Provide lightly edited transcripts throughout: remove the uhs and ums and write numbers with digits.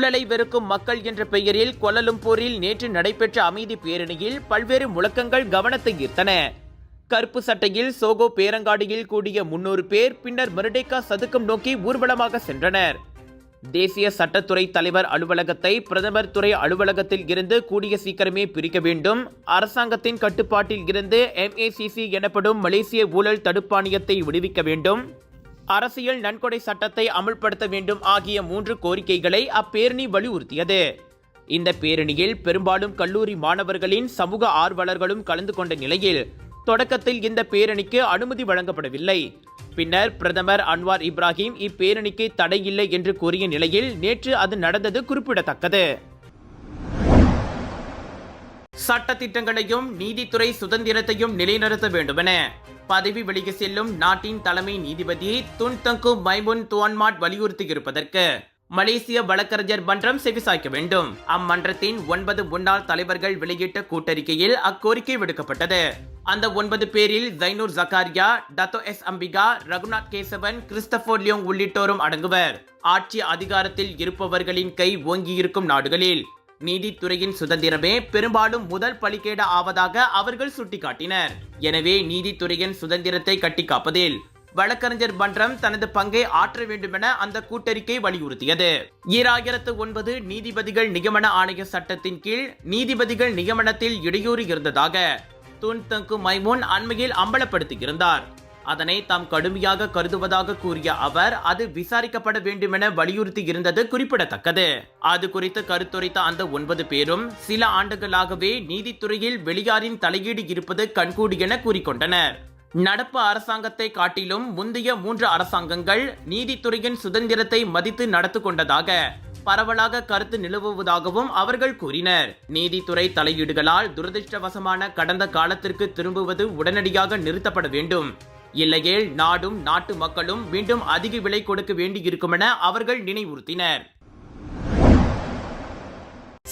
ஊழலை வெறுக்கும் மக்கள் என்ற பெயரில் கோலாலம்பூரில் நேற்று நடைபெற்ற அமைதி பேரணியில் பல்வேறு முழக்கங்கள் கவனத்தை ஈர்த்தன. கருப்பு சட்டையில் சோகோ பேரங்காடியில் கூடிய 300 பேர் பின்னர் மருடேகா சதுக்கம் நோக்கி ஊர்வலமாக சென்றனர். தேசிய சட்டத்துறை தலைவர் அலுவலகத்தை பிரதமர் துறை அலுவலகத்தில் இருந்து கூடிய சீக்கிரமே பிரிக்க வேண்டும், அரசாங்கத்தின் கட்டுப்பாட்டில் இருந்து MACC எனப்படும் மலேசிய ஊழல் தடுப்பாணையத்தை விடுவிக்க வேண்டும், அரசியல் நன்கொடை சட்டத்தை அமல்படுத்த வேண்டும் ஆகிய 3 கோரிக்கைகளை அப்பேரணி வலியுறுத்தியது. இந்த பேரணியில் பெரும்பாலும் கல்லூரி மாணவர்களின் சமூக ஆர்வலர்களும் கலந்து கொண்ட நிலையில் தொடக்கத்தில் இந்த பேரணிக்கு அனுமதி வழங்கப்படவில்லை. பின்னர் பிரதமர் அன்வார் இப்ராஹிம் இப்பேரணிக்கு தடை இல்லை என்று கூறிய நிலையில் நேற்று அது நடந்தது குறிப்பிடத்தக்கது. சட்ட திட்டங்களையும் நீதித்துறை சுதந்திரத்தையும் நிலைநிறுத்த வேண்டுமென பதவி விலகி செல்லும் நாட்டின் தலைமை நீதிபதி துன் தங்கு மைமுன் துவான்மாட் வலியுறுத்தியிருப்பதற்கு மலேசிய வழக்கறிஞர் மன்றம் செவிசாய்க்க வேண்டும். அம்மன்றத்தின் 9 முன்னாள் தலைவர்கள் வெளியிட்ட கூட்டறிக்கையில் அக்கோரிக்கை விடுக்கப்பட்டது. அந்த 9 பேரில் Zainur Zakaria, Dato S Ambiga, Raghunath Kesavan, Christopher Leong உள்ளிட்டோரும் அடங்குவர். ஆட்சி அதிகாரத்தில் இருப்பவர்களின் கை ஓங்கியிருக்கும் நாடுகளில் நீதித்துறையின் சுதந்திரமே பெரும்பாலும் முதல் பலிகேடு ஆவதாக அவர்கள் சுட்டிக்காட்டினர். எனவே நீதித்துறையின் சுதந்திரத்தை கட்டிக்காப்பதில் வழக்கறிஞர் மன்றம் தனது பங்கை ஆற்ற வேண்டுமென அந்த கூட்டறிக்கை வலியுறுத்தியது. 2009 நீதிபதிகள் நியமன ஆணைய சட்டத்தின் கீழ் நீதிபதிகள் நியமனத்தில் இடையூறு இருந்ததாக துன் தங்கு மைமுன் அண்மையில் அம்பலப்படுத்தியிருந்தார். அதனை தாம் கடுமையாக கருதுவதாக கூறிய அவர் அது விசாரிக்கப்பட வேண்டுமென வலியுறுத்தி இருந்தது குறிப்பிடத்தக்கது. அது குறித்து கருத்துரைத்த அந்த 9 பேரும் சில ஆண்டுகளாகவே நீதித்துறையில் வெளியாரின் தலையீடு இருப்பது கண்கூடி என கூறிக்கொண்டனர். நடப்பு அரசாங்கத்தை காட்டிலும் முந்தைய 3 அரசாங்கங்கள் நீதித்துறையின் சுதந்திரத்தை மதித்து நடந்து கொண்டதாக பரவலாக கருத்து நிலவுவதாகவும் அவர்கள் கூறினர். நீதித்துறை தலையீடுகளால் துரதிருஷ்டவசமான கடந்த காலத்திற்கு திரும்புவது உடனடியாக நிறுத்தப்பட வேண்டும். இல்லையேல் நாடும் நாட்டு மக்களும் மீண்டும் அதிக விலை கொடுக்க வேண்டியிருக்கும் என அவர்கள் நினைவுறுத்தினர்.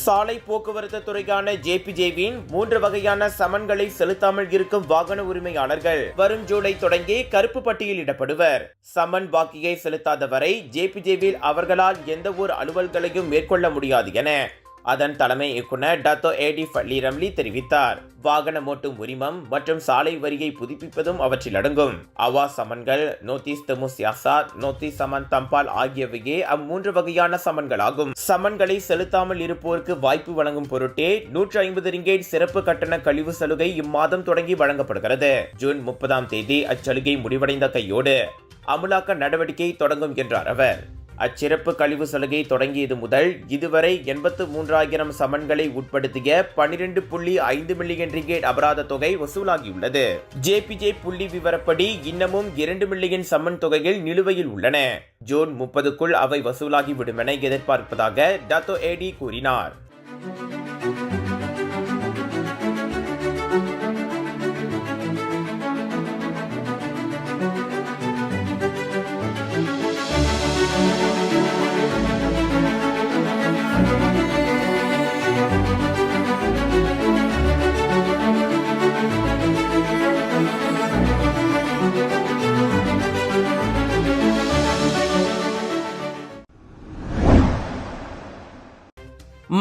சாலை போக்குவரத்து துறைக்கான JPJவின் 3 வகையான சமன்களை செலுத்தாமல் இருக்கும் வாகன உரிமையாளர்கள் வரும் ஜூலை தொடங்கி கருப்பு பட்டியலிடப்படுவர். சமன் பாக்கியை செலுத்தாத வரை JPJவில் அவர்களால் எந்த ஒரு அலுவல்களையும் மேற்கொள்ள முடியாது என அதன் தலைமை இயக்குனர் டத்தோ ஏடி ஃபட்லி ரம்லி தெரிவித்தார். வாகனம் ஓட்டும் உரிமம் மற்றும் சாலை வரியை புதுப்பிப்பதும் அவற்றில் அடங்கும். அவா சமன்கள், நோட்டீஸ் தெமு சியாசாத், நோட்டீஸ் சமன் தம்பால் ஆகியவையே அம்3 வகையான சமன்களாகும். சமன்களை செலுத்தாமல் இருப்போருக்கு வாய்ப்பு வழங்கும் பொருட்டே 150 ரிங்கேட் சிறப்பு கட்டண கழிவு சலுகை இம்மாதம் தொடங்கி வழங்கப்படுகிறது. ஜூன் 30ஆம் தேதி அச்சலுகை முடிவடைந்த கையோடு அமுலாக்க நடவடிக்கை தொடங்கும் என்றார் அவர். அச்சிறப்பு கழிவு சலுகை தொடங்கியது முதல் இதுவரை 83,000 சமன்களை உட்படுத்திய 12.5 மில்லியன் ரிங்கேட் அபராத தொகை வசூலாகியுள்ளது. JPJ புள்ளி விவரப்படி இன்னமும் 2 மில்லியன் சம்மன் தொகைகள் நிலுவையில் உள்ளன. ஜூன் 30க்குள் அவை வசூலாகிவிடும் என எதிர்பார்ப்பதாக டத்தோ ஏடி கூறினார்.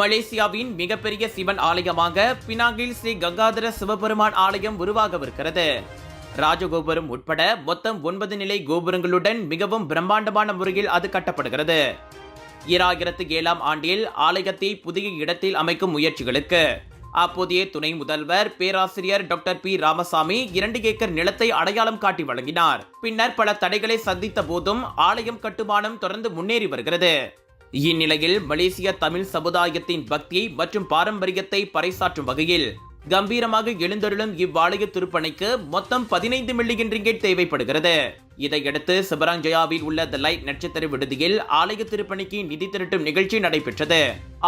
மலேசியாவின் மிகப்பெரிய சிவன் ஆலயமாக பினாங்கில் ஸ்ரீ கங்காதர சிவபெருமான் ஆலயம் உருவாகவிருக்கிறது. ராஜகோபுரம் உட்பட மொத்தம் 9 நிலை கோபுரங்களுடன் மிகவும் பிரம்மாண்டமான முறையில் அது கட்டப்படுகிறது. 2007ஆம் ஆண்டில் ஆலயத்தை புதிய இடத்தில் அமைக்கும் முயற்சிகளுக்கு அப்போதைய துணை முதல்வர் பேராசிரியர் டாக்டர் பி ராமசாமி 2 ஏக்கர் நிலத்தை அடையாளம் காட்டி வழங்கினார். பின்னர் பல தடைகளை சந்தித்த போதும் ஆலயம் கட்டுமானம் தொடர்ந்து முன்னேறி வருகிறது. இந்நிலையில் மலேசிய தமிழ் சமுதாயத்தின் பக்தி மற்றும் பாரம்பரியத்தை பறைசாற்றும் வகையில் கம்பீரமாக எழுந்தருளும் இவ்வாலய திருப்பணிக்கு மொத்தம் 15 மில்லியன் ரிங்கெட் தேவைப்படுகிறது. இதையடுத்து சிபராங்ஜயாவில் உள்ள தி லைட் நட்சத்திர விடுதியில் ஆலய திருப்பணிக்கு நிதி திரட்டும் நிகழ்ச்சி நடைபெற்றது.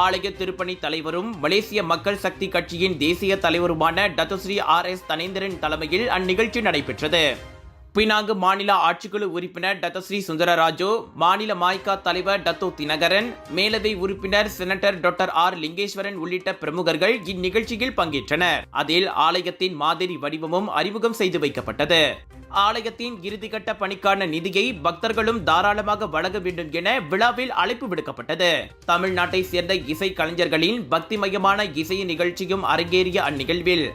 ஆலய திருப்பணி தலைவரும் மலேசிய மக்கள் சக்தி கட்சியின் தேசிய தலைவருமான டத்தோஸ்ரீ RS தனேந்திரன் தலைமையில் அந்நிகழ்ச்சி நடைபெற்றது. பினாங்கு மாநில ஆட்சிக்குழு உறுப்பினர் டத்தஸ்ரீ சுந்தரராஜு, மாநில மாய்கா தலைவர் டத்தோ தினகரன், மேலவை உறுப்பினர் செனட்டர் டாக்டர் ஆர் லிங்கேஸ்வரன் உள்ளிட்ட பிரமுகர்கள் இந்நிகழ்ச்சியில் பங்கேற்றனர். அதில் ஆலயத்தின் மாதிரி வடிவமும் அறிமுகம் செய்து வைக்கப்பட்டது. ஆலயத்தின் இறுதிக்கட்ட பணிக்கான நிதியை பக்தர்களும் தாராளமாக வழங்க வேண்டும் என விழாவில் அழைப்பு விடுக்கப்பட்டது. தமிழ்நாட்டை சேர்ந்த இசை கலைஞர்களின் பக்திமயமான இசை நிகழ்ச்சியும் அரங்கேறிய அந்நிகழ்வில்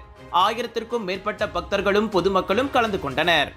1000க்கும் மேற்பட்ட பக்தர்களும் பொதுமக்களும் கலந்து கொண்டனர்.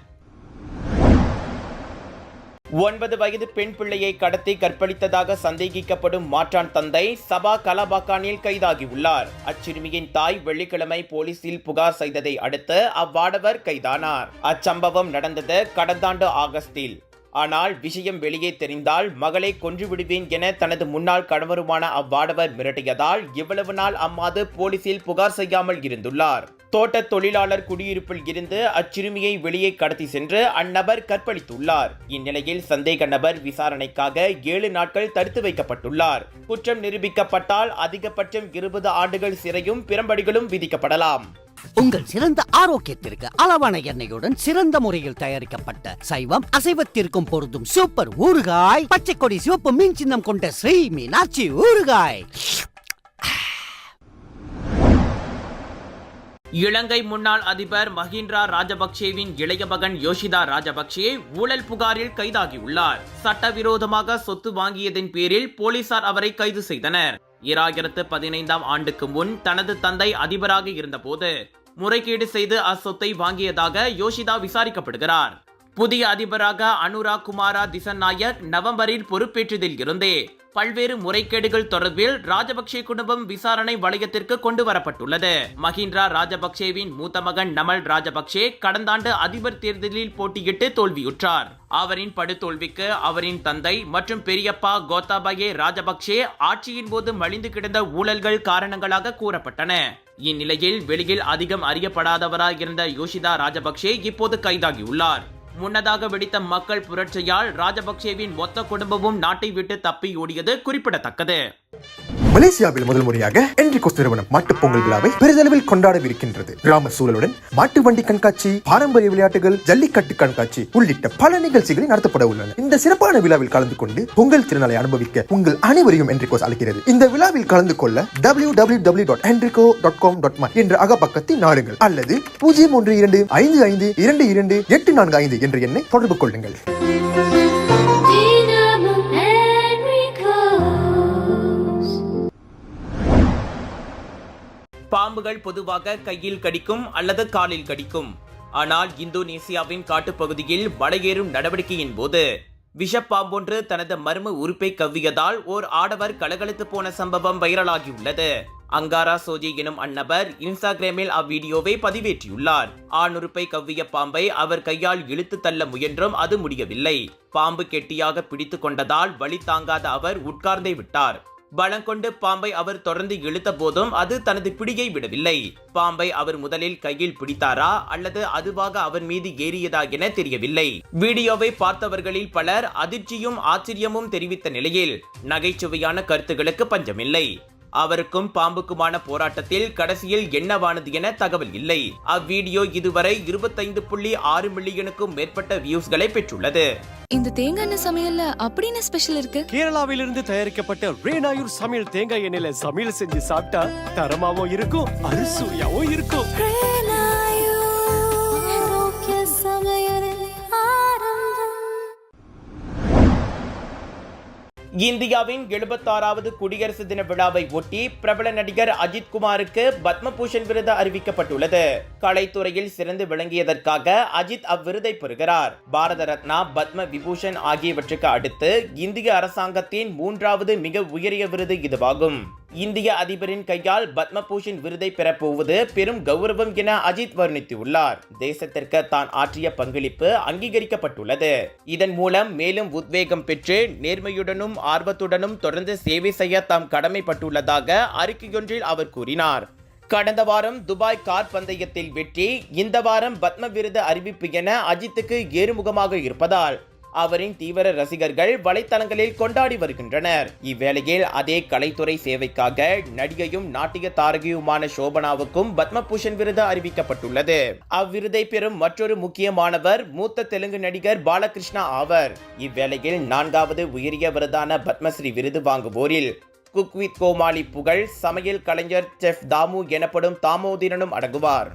9 வயது பெண் பிள்ளையை கடத்தி கற்பழித்ததாக சந்தேகிக்கப்படும் மாற்றான் தந்தை சபா கலாபாக்கானில் கைதாகியுள்ளார். அச்சிறுமியின் தாய் வெள்ளிக்கிழமை போலீசில் புகார் செய்ததை அடுத்து அவ்வாடவர் கைதானார். அச்சம்பவம் நடந்தது கடந்த ஆண்டு ஆகஸ்டில். ஆனால் விஷயம் வெளியே தெரிந்தால் மகளை கொன்று விடுவேன் என தனது முன்னாள் கணவருமான அவ்வாடவர் மிரட்டியதால் இவ்வளவு நாள் அம்மாது போலீசில் புகார் செய்யாமல் இருந்துள்ளார். தோட்ட தொழிலாளர் குடியிருப்பில் இருந்து அச்சிறுமியை வெளியே கடத்தி சென்று அந்நபர் கற்பழித்துள்ளார். இந்நிலையில் சந்தேக நபர் விசாரணைக்காக 7 நாட்கள் தடுத்து வைக்கப்பட்டுள்ளார். குற்றம் நிரூபிக்கப்பட்டால் அதிகபட்சம் 20 ஆண்டுகள் சிறையும் பிரம்படிகளும் விதிக்கப்படலாம். உங்கள் சிறந்த ஆரோக்கியத்திற்கு அளவான எண்ணெயுடன் சிறந்த முறையில் தயாரிக்கப்பட்ட சைவம் அசைவத்திற்கும் பொருந்தும் சூப்பர் ஊறுகாய், பச்சை கொடி சிவப்பு மீன் சின்னம் கொண்ட ஸ்ரீ மீனாட்சி ஊறுகாய். இலங்கை முன்னாள் அதிபர் மஹிந்தா ராஜபக்சேவின் இளைய மகன் யோஷிதா ராஜபக்சே ஊழல் புகாரில் கைதாகியுள்ளார். சட்டவிரோதமாக சொத்து வாங்கியதன் பேரில் போலீசார் அவரை கைது செய்தனர். 2015ஆம் ஆண்டுக்கு முன் தனது தந்தை அதிபராக இருந்தபோது முறைகேடு செய்து அச்சொத்தை வாங்கியதாக யோஷிதா விசாரிக்கப்படுகிறார். புதிய அதிபராக அனுராக் குமாரா திசநாயக் நவம்பரில் பொறுப்பேற்றதில் இருந்தே பல்வேறு முறைகேடுகள் தொடர்பில் ராஜபக்சே குடும்பம் விசாரணை வளையத்திற்கு கொண்டு வரப்பட்டுள்ளது. மஹிந்தா ராஜபக்சேவின் மூத்த மகன் நமல் ராஜபக்சே கடந்த ஆண்டு அதிபர் தேர்தலில் போட்டியிட்டு தோல்வியுற்றார். அவரின் படுதோல்விக்கு அவரின் தந்தை மற்றும் பெரியப்பா கோத்தாபயே ராஜபக்சே ஆட்சியின் போது மலிந்து கிடந்த ஊழல்கள் காரணங்களாக கூறப்பட்டன. இந்நிலையில் வெளியில் அதிகம் அறியப்படாதவராயிருந்த யோஷிதா ராஜபக்சே இப்போது கைதாகியுள்ளார். முன்னதாக வெடித்த மக்கள் புரட்சியால் ராஜபக்சேவின் மொத்த குடும்பமும் நாட்டை விட்டு தப்பி ஓடியது குறிப்பிடத்தக்கது. மலேசியாவில் முதல் முறையாக என்ரிகோஸ் நிறுவனம் மாட்டுப் பொங்கல் விழாவை பெரிதளவில் கொண்டாடவிருக்கின்றது. கிராம சூழலுடன் மாட்டு வண்டி கண்காட்சி, பாரம்பரிய விளையாட்டுகள், ஜல்லிக்கட்டு கண்காட்சி உள்ளிட்ட பல நிகழ்ச்சிகள் நடத்தப்பட உள்ளன. இந்த சிறப்பான விழாவில் கலந்து கொண்டு பொங்கல் திருநாளை அனுபவிக்க உங்கள் அனைவரையும் என்ரிகோஸ் அழைக்கிறது. இந்த விழாவில் கலந்து கொள்ள www.enrico.com.my என்ற அகப்பக்கத்தை நாடுங்கள் அல்லது 01255222845 என்ற எண்ணை தொடர்பு கொள்ளுங்கள். பாம்புகள் பொதுவாக கையில் கடிக்கும் அல்லது காலில் கடிக்கும். ஆனால் இந்தோனேசியாவின் காட்டுப்பகுதியில் மலையேறும் நடவடிக்கையின் போது விஷப்பாம்பொன்று தனது மர்ம உறுப்பை கவ்வியதால் ஓர் ஆடவர் கலகலத்து போன சம்பவம் வைரலாகியுள்ளது. அங்காரா சோஜி எனும் அந்நபர் இன்ஸ்டாகிராமில் அவ்வீடியோவை பதிவேற்றியுள்ளார். ஆணுறுப்பை கவ்விய பாம்பை அவர் கையால் இழுத்து தள்ள முயன்றும் அது முடியவில்லை. பாம்பு கெட்டியாக பிடித்து கொண்டதால் வலி தாங்காத அவர் உட்கார்ந்தே விட்டார். பலங்கொண்டு பாம்பை அவர் தொடர்ந்து இழுத்த போதும் அது தனது பிடியை விடவில்லை. பாம்பை அவர் முதலில் கையில் பிடித்தாரா அல்லது அதுவாக அவர் மீது ஏறியதா என தெரியவில்லை. வீடியோவை பார்த்தவர்களில் பலர் அதிர்ச்சியும் ஆச்சரியமும் தெரிவித்த நிலையில் நகைச்சுவையான கருத்துகளுக்கு பஞ்சமில்லை. அவருக்கும் பாம்புக்குமான போராட்டத்தில் கடைசியில் என்னவானது என தகவல் இல்லை. அவ்வீடியோ இதுவரை 25.6 மில்லியனுக்கும் மேற்பட்ட வியூஸ்களை பெற்றுள்ளது. இந்த தேங்காய் எண்ணெய் சமையல்ல அப்படின்னு ஸ்பெஷல் இருக்கு. கேரளாவிலிருந்து தயாரிக்கப்பட்ட ரேனாயூர் சமையல் தேங்காய் எண்ணெயில சமையல் செஞ்சு சாப்பிட்டா தரமாவும் இருக்கும், அறுசுவையாவும் இருக்கும். இந்தியாவின் 76வது குடியரசு தின விழாவை ஒட்டி பிரபல நடிகர் அஜித் குமாருக்கு பத்மபூஷன் விருது அறிவிக்கப்பட்டுள்ளது. கலைத்துறையில் சிறந்து விளங்கியதற்காக அஜித் அவ்விருதை பெறுகிறார். பாரத ரத்னா, பத்ம விபூஷன் ஆகியவற்றுக்கு அடுத்து இந்திய அரசாங்கத்தின் 3வது மிக உயரிய விருது இதுவாகும். இந்திய அதிபரின் கையால் பத்மபூஷன் விருதை பெறப்போவது பெரும் கௌரவம் என அஜித் வர்ணித்துள்ளார். தேசத்திற்கு தான் ஆற்றிய பங்களிப்பு அங்கீகரிக்கப்பட்டுள்ளது. இதன் மூலம் மேலும் உத்வேகம் பெற்று நேர்மையுடனும் ஆர்வத்துடனும் தொடர்ந்து சேவை செய்ய தாம் கடமைப்பட்டுள்ளதாக அறிக்கையொன்றில் அவர் கூறினார். கடந்த வாரம் துபாய் கார் பந்தயத்தில் வெற்றி, இந்த வாரம் பத்ம விருது அறிவிப்பு என அஜித்துக்கு ஏறுமுகமாக இருப்பதால் அவரின் தீவிர ரசிகர்கள் வலைத்தளங்களில் கொண்டாடி வருகின்றனர். இவ்வேளையில் அதே கலைத்துறை சேவைக்காக நடிகையும் நாட்டிய தாரகியுமான சோபனாவுக்கும் பத்மபூஷன் விருது அறிவிக்கப்பட்டுள்ளது. அவ்விருதை பெறும் மற்றொரு முக்கியமானவர் மூத்த தெலுங்கு நடிகர் பாலகிருஷ்ணா ஆவர். இவ்வேளையில் 4வது உயரிய விருதான பத்மஸ்ரீ விருது வாங்குவோரில் குக் வித் கோமாளி புகழ், சமையல் கலைஞர் செஃப் தாமு எனப்படும் தாமோதிரனும் அடங்குவார்.